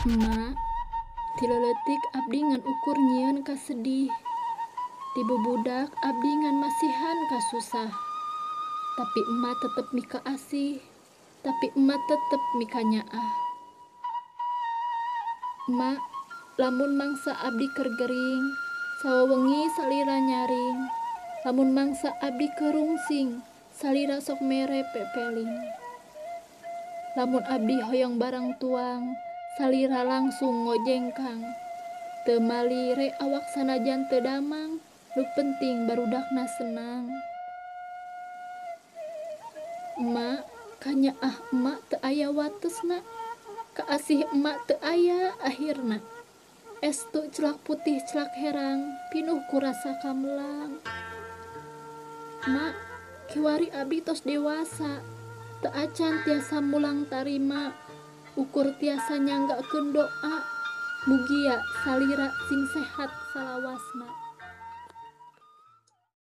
Emak, ti leuletik abdi ngan ukur nyieun ka sedih. Ti bubudak abdi ngan masihan ka susah. Tapi emak tetep mika asih, tapi emak tetep mika nyaah. Emak, lamun mangsa abdi keur gering, sawewengi salira nyaring. Lamun mangsa abdi keur rungsing, salira sok mere pepeling. Lamun abdi hoyong barang tuang, salira langsung ngojengkang. Teu malire awak sanajan teu damang, nu penting barudakna senang. Emak, kanyaah emak teu aya watesna, kaasih emak teu aya akhirna. Estu celak putih celak herang, pinuh ku rasa kamelang. Mak, kiwari abdi tos dewasa, teu acan tiasa mulang tarima, ukur tiasa nyanggakeun doa, mugia salira sing sehat salawasna.